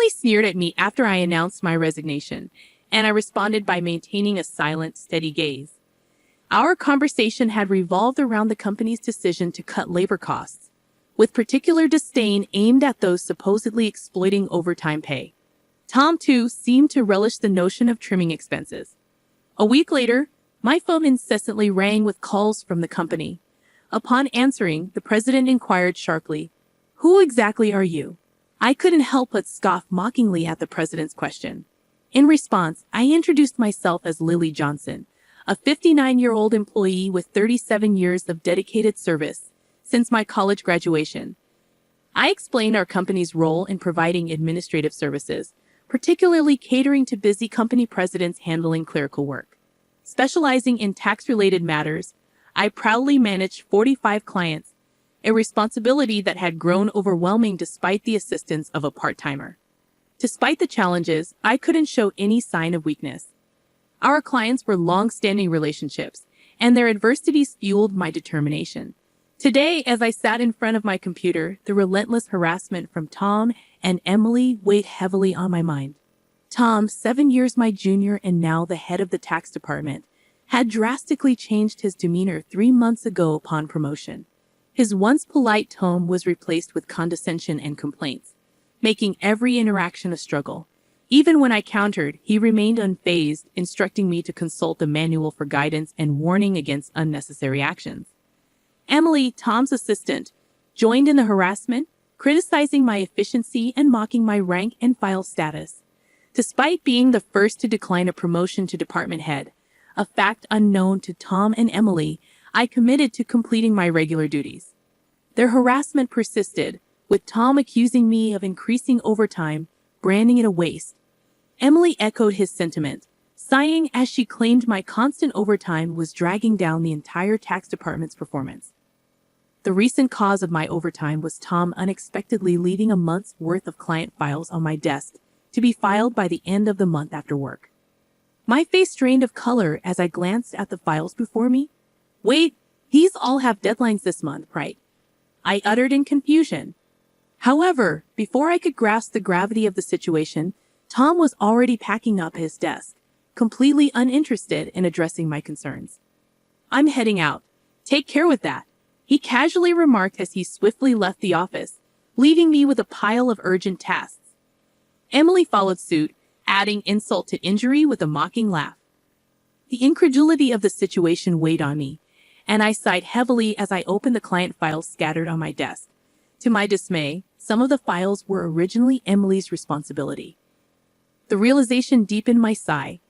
Emily sneered at me after I announced my resignation, and I responded by maintaining a silent, steady gaze. Our conversation had revolved around the company's decision to cut labor costs, with particular disdain aimed at those supposedly exploiting overtime pay. Tom, too, seemed to relish the notion of trimming expenses. A week later, my phone incessantly rang with calls from the company. Upon answering, the president inquired sharply, "Who exactly are you?" I couldn't help but scoff mockingly at the president's question. In response, I introduced myself as Lily Johnson, a 59-year-old employee with 37 years of dedicated service since my college graduation. I explained our company's role in providing administrative services, particularly catering to busy company presidents handling clerical work. Specializing in tax-related matters, I proudly managed 45 clients, a responsibility that had grown overwhelming despite the assistance of a part-timer. Despite the challenges, I couldn't show any sign of weakness. Our clients were long-standing relationships, and their adversities fueled my determination. Today, as I sat in front of my computer, the relentless harassment from Tom and Emily weighed heavily on my mind. Tom, 7 years my junior and now the head of the tax department, had drastically changed his demeanor 3 months ago upon promotion. His once polite tone was replaced with condescension and complaints, making every interaction a struggle. Even when I countered, he remained unfazed, instructing me to consult the manual for guidance and warning against unnecessary actions. Emily, Tom's assistant, joined in the harassment, criticizing my efficiency and mocking my rank and file status. Despite being the first to decline a promotion to department head, a fact unknown to Tom and Emily, I committed to completing my regular duties. Their harassment persisted, with Tom accusing me of increasing overtime, branding it a waste. Emily echoed his sentiment, sighing as she claimed my constant overtime was dragging down the entire tax department's performance. The recent cause of my overtime was Tom unexpectedly leaving a month's worth of client files on my desk to be filed by the end of the month after work. My face drained of color as I glanced at the files before me. "Wait, these all have deadlines this month, right?" I uttered in confusion. However, before I could grasp the gravity of the situation, Tom was already packing up his desk, completely uninterested in addressing my concerns. "I'm heading out. Take care with that," he casually remarked as he swiftly left the office, leaving me with a pile of urgent tasks. Emily followed suit, adding insult to injury with a mocking laugh. The incredulity of the situation weighed on me, and I sighed heavily as I opened the client files scattered on my desk. To my dismay, some of the files were originally Emily's responsibility. The realization deepened my sigh.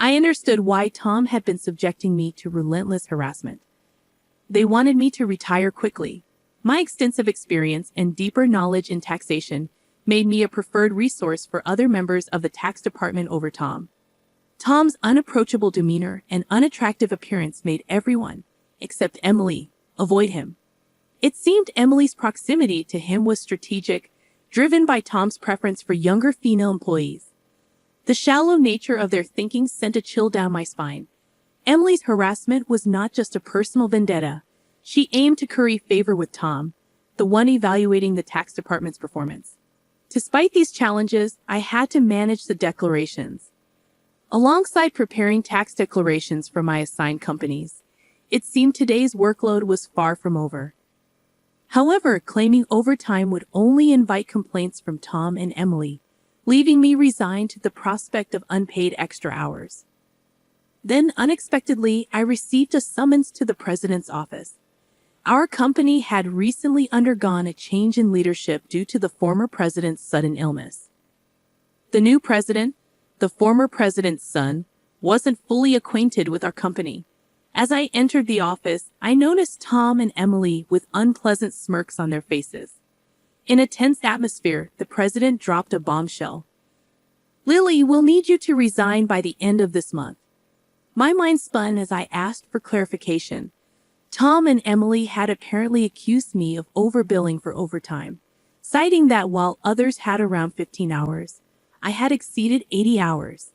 I understood why Tom had been subjecting me to relentless harassment. They wanted me to retire quickly. My extensive experience and deeper knowledge in taxation made me a preferred resource for other members of the tax department over Tom. Tom's unapproachable demeanor and unattractive appearance made everyone, except Emily, avoid him. It seemed Emily's proximity to him was strategic, driven by Tom's preference for younger female employees. The shallow nature of their thinking sent a chill down my spine. Emily's harassment was not just a personal vendetta. She aimed to curry favor with Tom, the one evaluating the tax department's performance. Despite these challenges, I had to manage the declarations. Alongside preparing tax declarations for my assigned companies, it seemed today's workload was far from over. However, claiming overtime would only invite complaints from Tom and Emily, leaving me resigned to the prospect of unpaid extra hours. Then, unexpectedly, I received a summons to the president's office. Our company had recently undergone a change in leadership due to the former president's sudden illness. The new president, the former president's son, wasn't fully acquainted with our company. As I entered the office, I noticed Tom and Emily with unpleasant smirks on their faces. In a tense atmosphere, the president dropped a bombshell. "Lily, we'll need you to resign by the end of this month." My mind spun as I asked for clarification. Tom and Emily had apparently accused me of overbilling for overtime, citing that while others had around 15 hours, I had exceeded 80 hours.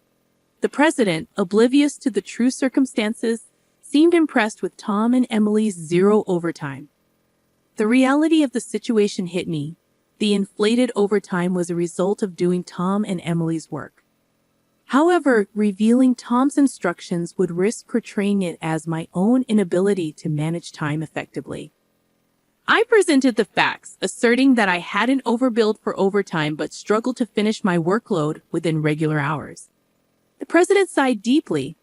The president, oblivious to the true circumstances, seemed impressed with Tom and Emily's zero overtime. The reality of the situation hit me. the inflated overtime was a result of doing Tom and Emily's work. However, revealing Tom's instructions would risk portraying it as my own inability to manage time effectively. I presented the facts, asserting that I hadn't overbilled for overtime but struggled to finish my workload within regular hours. The president sighed deeply,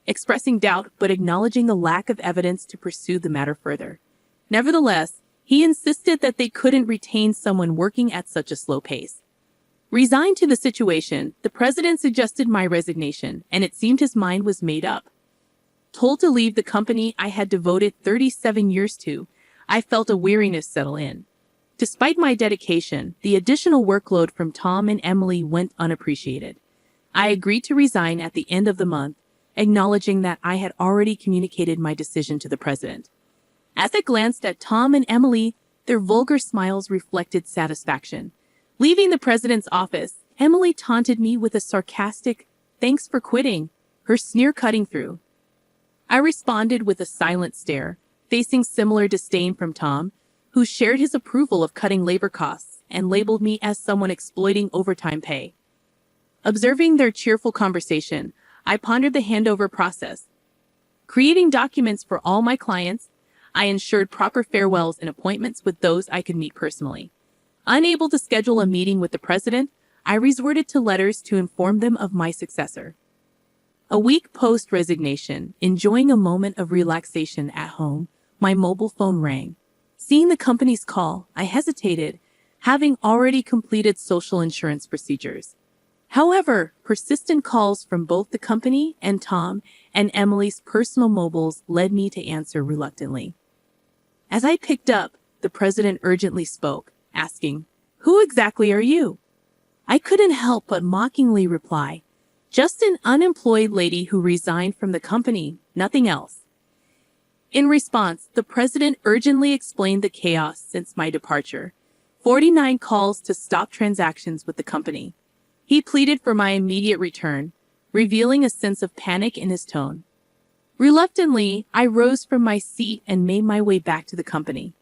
expressing doubt but acknowledging the lack of evidence to pursue the matter further. Nevertheless, he insisted that they couldn't retain someone working at such a slow pace. Resigned to the situation, the president suggested my resignation, and it seemed his mind was made up. Told to leave the company I had devoted 37 years to, I felt a weariness settle in. Despite my dedication, the additional workload from Tom and Emily went unappreciated. I agreed to resign at the end of the month, acknowledging that I had already communicated my decision to the president. As I glanced at Tom and Emily, their vulgar smiles reflected satisfaction. Leaving the president's office, Emily taunted me with a sarcastic, "Thanks for quitting," her sneer cutting through. I responded with a silent stare, facing similar disdain from Tom, who shared his approval of cutting labor costs and labeled me as someone exploiting overtime pay. Observing their cheerful conversation, I pondered the handover process. Creating documents for all my clients, I ensured proper farewells and appointments with those I could meet personally. Unable to schedule a meeting with the president, I resorted to letters to inform them of my successor. A week post-resignation, enjoying a moment of relaxation at home, my mobile phone rang. Seeing the company's call, I hesitated, having already completed social insurance procedures. However, persistent calls from both the company and Tom and Emily's personal mobiles led me to answer reluctantly. As I picked up, the president urgently spoke, asking, "Who exactly are you?" I couldn't help but mockingly reply, "Just an unemployed lady who resigned from the company, nothing else." In response, the president urgently explained the chaos since my departure. 49 calls to stop transactions with the company. He pleaded for my immediate return, revealing a sense of panic in his tone. Reluctantly, I rose from my seat and made my way back to the company.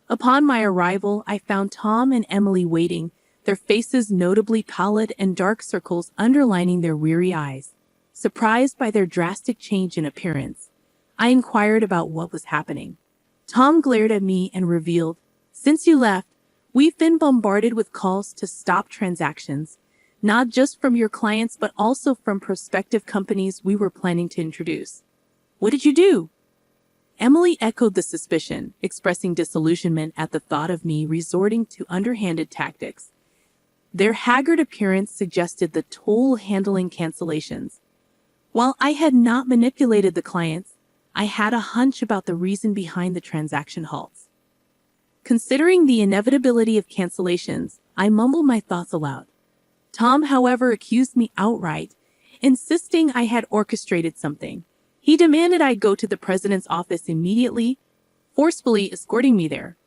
Upon my arrival, I found Tom and Emily waiting, their faces notably pallid and dark circles underlining their weary eyes. Surprised by their drastic change in appearance, I inquired about what was happening. Tom glared at me and revealed, "Since you left, we've been bombarded with calls to stop transactions, not just from your clients but also from prospective companies we were planning to introduce." "What did you do?" Emily echoed the suspicion, expressing disillusionment at the thought of me resorting to underhanded tactics. Their haggard appearance suggested the toll handling cancellations. While I had not manipulated the clients, I had a hunch about the reason behind the transaction halts. Considering the inevitability of cancellations, I mumbled my thoughts aloud. Tom, however, accused me outright, insisting I had orchestrated something. He demanded I go to the president's office immediately, forcefully escorting me there.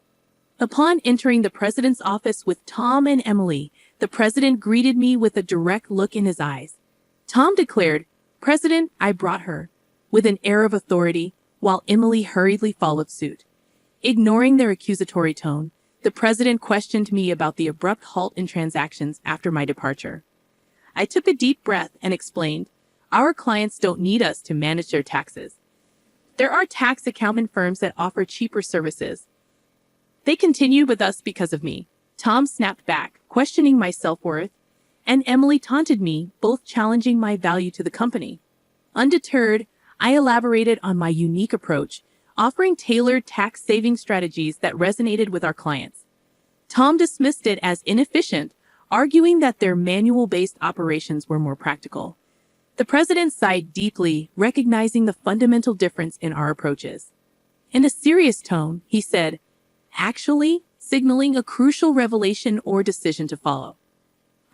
Upon entering the president's office with Tom and Emily, the president greeted me with a direct look in his eyes. Tom declared, "President, I brought her," with an air of authority, while Emily hurriedly followed suit. Ignoring their accusatory tone, the president questioned me about the abrupt halt in transactions after my departure. I took a deep breath and explained, "Our clients don't need us to manage their taxes. There are tax accountant firms that offer cheaper services. They continued with us because of me." Tom snapped back, questioning my self-worth, and Emily taunted me, both challenging my value to the company. Undeterred, I elaborated on my unique approach, offering tailored tax-saving strategies that resonated with our clients. Tom dismissed it as inefficient, arguing that their manual-based operations were more practical. The president sighed deeply, recognizing the fundamental difference in our approaches. In a serious tone, he said, "Actually," signaling a crucial revelation or decision to follow.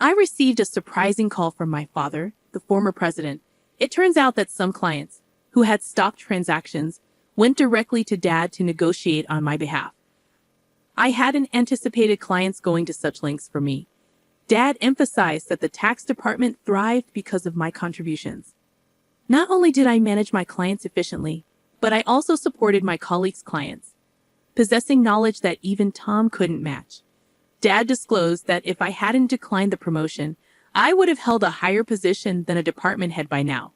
I received a surprising call from my father, the former president. It turns out that some clients, who had stopped transactions, went directly to Dad to negotiate on my behalf. I hadn't anticipated clients going to such lengths for me. Dad emphasized that the tax department thrived because of my contributions. Not only did I manage my clients efficiently, but I also supported my colleagues' clients, possessing knowledge that even Tom couldn't match. Dad disclosed that if I hadn't declined the promotion, I would have held a higher position than a department head by now.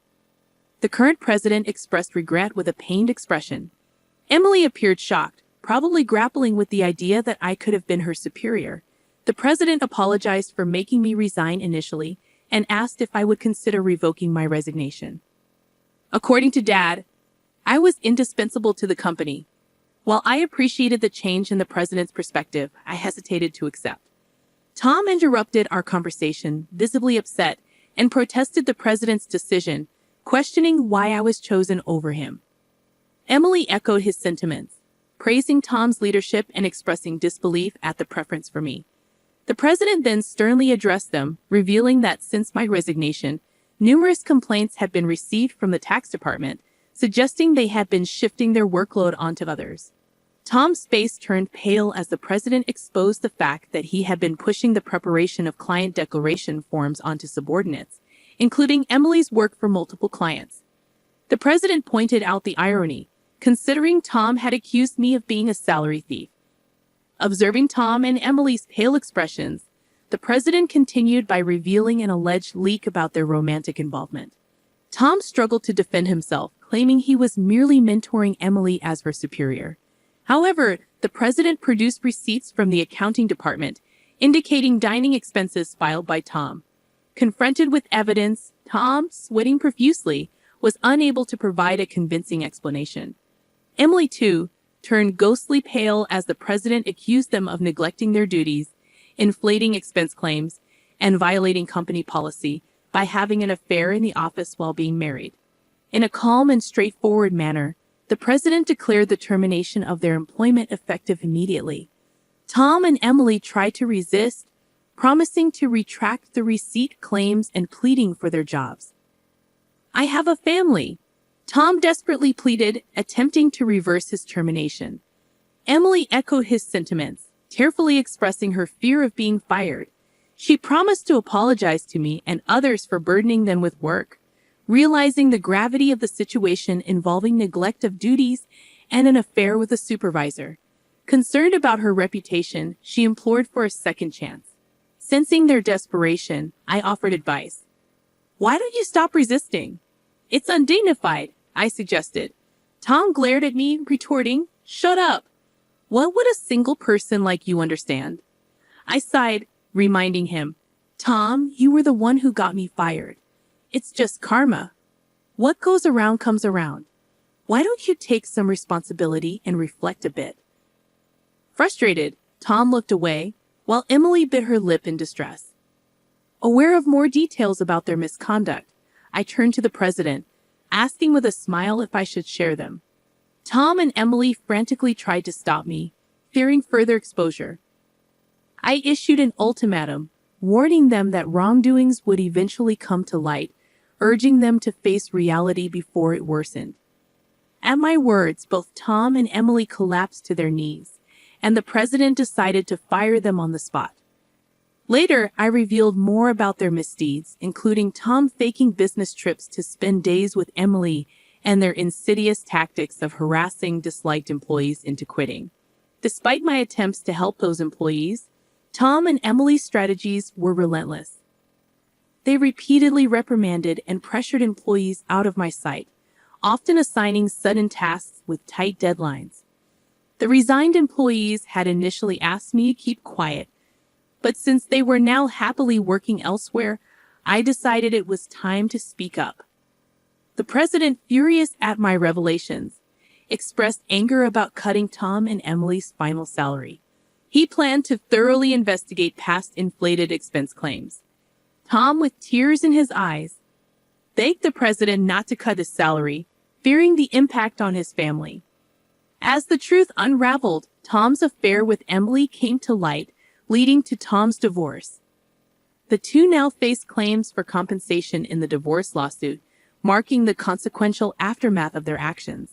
The current president expressed regret with a pained expression. Emily appeared shocked, probably grappling with the idea that I could have been her superior. The president apologized for making me resign initially and asked if I would consider revoking my resignation. According to Dad, I was indispensable to the company. While I appreciated the change in the president's perspective, I hesitated to accept. Tom interrupted our conversation, visibly upset, and protested the president's decision, questioning why I was chosen over him. Emily echoed his sentiments, praising Tom's leadership and expressing disbelief at the preference for me. The president then sternly addressed them, revealing that since my resignation, numerous complaints had been received from the tax department, suggesting they had been shifting their workload onto others. Tom's face turned pale as the president exposed the fact that he had been pushing the preparation of client declaration forms onto subordinates, including Emily's work for multiple clients. The president pointed out the irony, considering Tom had accused me of being a salary thief. Observing Tom and Emily's pale expressions, the president continued by revealing an alleged leak about their romantic involvement. Tom struggled to defend himself, claiming he was merely mentoring Emily as her superior. However, the president produced receipts from the accounting department, indicating dining expenses filed by Tom. Confronted with evidence, Tom, sweating profusely, was unable to provide a convincing explanation. Emily, too, turned ghostly pale as the president accused them of neglecting their duties, inflating expense claims, and violating company policy by having an affair in the office while being married. In a calm and straightforward manner, the president declared the termination of their employment effective immediately. Tom and Emily tried to resist, promising to retract the receipt claims and pleading for their jobs. "I have a family," Tom desperately pleaded, attempting to reverse his termination. Emily echoed his sentiments, tearfully expressing her fear of being fired. She promised to apologize to me and others for burdening them with work, realizing the gravity of the situation involving neglect of duties and an affair with a supervisor. Concerned about her reputation, she implored for a second chance. Sensing their desperation, I offered advice. "Why don't you stop resisting?" "It's undignified," I suggested. Tom glared at me, retorting, "Shut up. What would a single person like you understand?" I sighed, reminding him, "Tom, you were the one who got me fired. It's just karma. What goes around comes around. Why don't you take some responsibility and reflect a bit?" Frustrated, Tom looked away, while Emily bit her lip in distress. Aware of more details about their misconduct, I turned to the president, asking with a smile if I should share them. Tom and Emily frantically tried to stop me, fearing further exposure. I issued an ultimatum, warning them that wrongdoings would eventually come to light, urging them to face reality before it worsened. At my words, both Tom and Emily collapsed to their knees, and the president decided to fire them on the spot. Later, I revealed more about their misdeeds, including Tom faking business trips to spend days with Emily and their insidious tactics of harassing disliked employees into quitting. Despite my attempts to help those employees, Tom and Emily's strategies were relentless. They repeatedly reprimanded and pressured employees out of my sight, often assigning sudden tasks with tight deadlines. The resigned employees had initially asked me to keep quiet, but since they were now happily working elsewhere, I decided it was time to speak up. The president, furious at my revelations, expressed anger about cutting Tom and Emily's final salary. He planned to thoroughly investigate past inflated expense claims. Tom, with tears in his eyes, begged the president not to cut his salary, fearing the impact on his family. As the truth unraveled, Tom's affair with Emily came to light, leading to Tom's divorce. The two now faced claims for compensation in the divorce lawsuit, marking the consequential aftermath of their actions.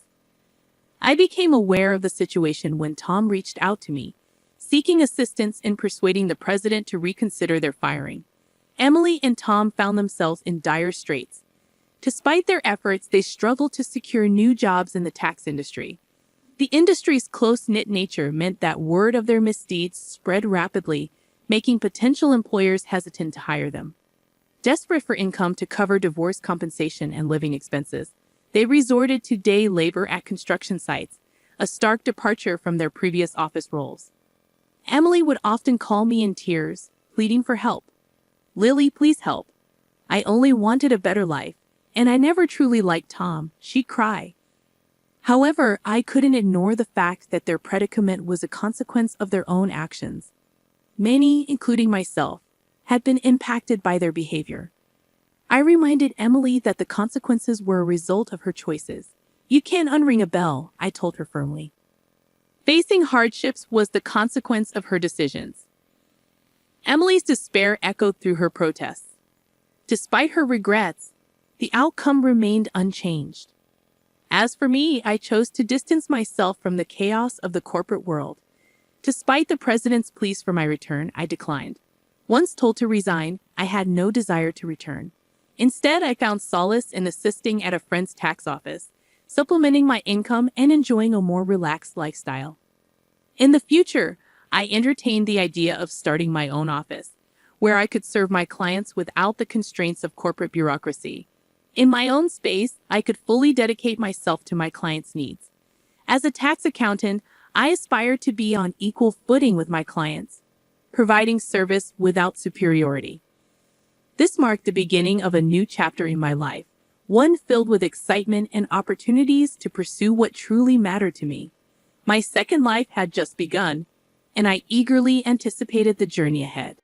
I became aware of the situation when Tom reached out to me, seeking assistance in persuading the president to reconsider their firing. Emily and Tom found themselves in dire straits. Despite their efforts, they struggled to secure new jobs in the tax industry. The industry's close-knit nature meant that word of their misdeeds spread rapidly, making potential employers hesitant to hire them. Desperate for income to cover divorce compensation and living expenses, they resorted to day labor at construction sites, a stark departure from their previous office roles. Emily would often call me in tears, pleading for help. "Lily, please help. I only wanted a better life, and I never truly liked Tom," she'd cry. However, I couldn't ignore the fact that their predicament was a consequence of their own actions. Many, including myself, had been impacted by their behavior. I reminded Emily that the consequences were a result of her choices. "You can't unring a bell," I told her firmly. Facing hardships was the consequence of her decisions. Emily's despair echoed through her protests. Despite her regrets, the outcome remained unchanged. As for me, I chose to distance myself from the chaos of the corporate world. Despite the president's pleas for my return, I declined. Once told to resign, I had no desire to return. Instead, I found solace in assisting at a friend's tax office, supplementing my income and enjoying a more relaxed lifestyle. In the future, I entertained the idea of starting my own office, where I could serve my clients without the constraints of corporate bureaucracy. In my own space, I could fully dedicate myself to my clients' needs. As a tax accountant, I aspired to be on equal footing with my clients, providing service without superiority. This marked the beginning of a new chapter in my life, one filled with excitement and opportunities to pursue what truly mattered to me. My second life had just begun, and I eagerly anticipated the journey ahead.